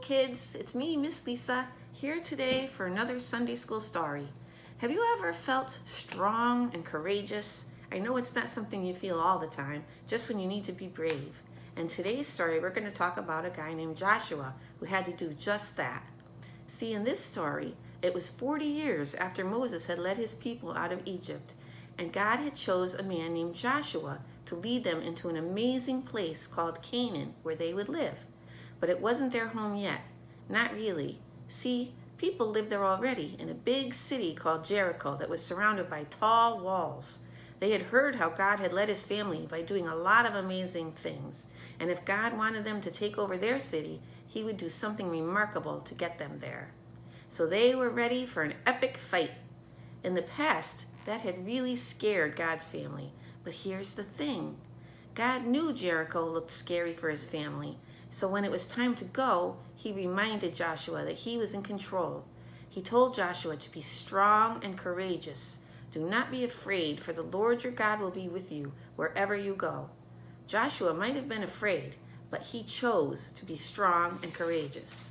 kids, it's me, Miss Lisa, here today for another Sunday school story. Have you ever felt strong and courageous? I know it's not something you feel all the time, just when you need to be brave. And today's story, we're going to talk about a guy named Joshua who had to do just that. See, in this story, it was 40 years after Moses had led his people out of Egypt, and God had chose a man named Joshua to lead them into an amazing place called Canaan, where they would live. But it wasn't their home yet. Not really. See, people lived there already in a big city called Jericho that was surrounded by tall walls. They had heard how God had led his family by doing a lot of amazing things. And if God wanted them to take over their city, he would do something remarkable to get them there. So they were ready for an epic fight. In the past, that had really scared God's family. But here's the thing. God knew Jericho looked scary for his family. So when it was time to go, he reminded Joshua that he was in control. He told Joshua to be strong and courageous. Do not be afraid, for the Lord your God will be with you wherever you go. Joshua might have been afraid, but he chose to be strong and courageous.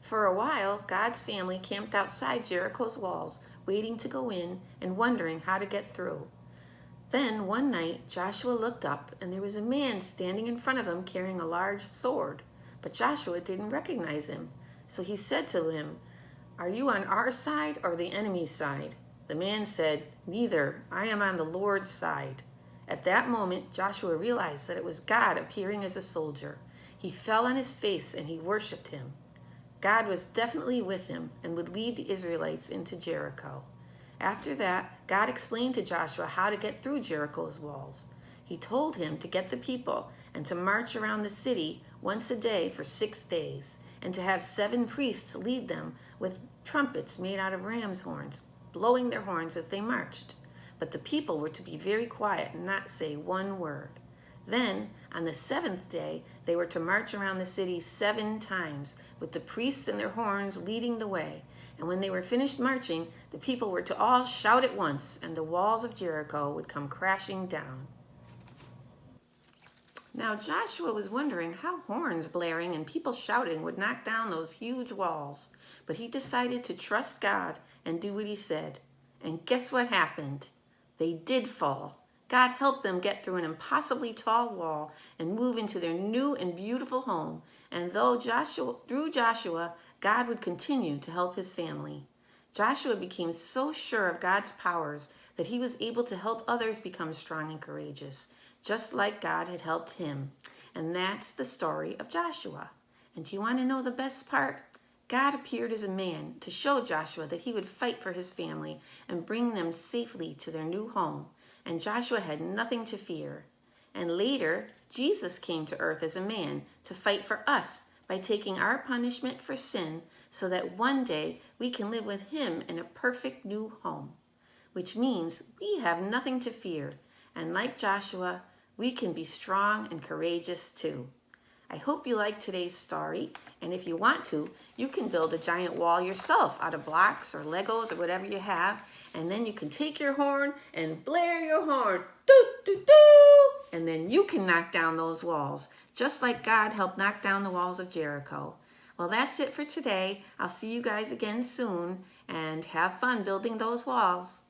For a while, God's family camped outside Jericho's walls, waiting to go in and wondering how to get through. Then one night, Joshua looked up, and there was a man standing in front of him carrying a large sword. But Joshua didn't recognize him. So he said to him, "Are you on our side or the enemy's side?" The man said, "Neither. I am on the Lord's side." At that moment, Joshua realized that it was God appearing as a soldier. He fell on his face and he worshiped him. God was definitely with him and would lead the Israelites into Jericho. After that, God explained to Joshua how to get through Jericho's walls. He told him to get the people and to march around the city once a day for 6 days, and to have 7 priests lead them with trumpets made out of ram's horns, blowing their horns as they marched. But the people were to be very quiet and not say one word. Then, on the 7th day, they were to march around the city 7 times, with the priests and their horns leading the way. And when they were finished marching, the people were to all shout at once, and the walls of Jericho would come crashing down. Now Joshua was wondering how horns blaring and people shouting would knock down those huge walls. But he decided to trust God and do what he said. And guess what happened? They did fall. God helped them get through an impossibly tall wall and move into their new and beautiful home. And through Joshua, God would continue to help his family. Joshua became so sure of God's powers that he was able to help others become strong and courageous, just like God had helped him. And that's the story of Joshua. And do you want to know the best part? God appeared as a man to show Joshua that he would fight for his family and bring them safely to their new home. And Joshua had nothing to fear. And later, Jesus came to earth as a man to fight for us by taking our punishment for sin, so that one day we can live with him in a perfect new home. Which means we have nothing to fear. And like Joshua, we can be strong and courageous too. I hope you liked today's story, and if you want to, you can build a giant wall yourself out of blocks or Legos or whatever you have, and then you can take your horn and blare your horn, doo doo doo, and then you can knock down those walls, just like God helped knock down the walls of Jericho. Well, that's it for today. I'll see you guys again soon, and have fun building those walls.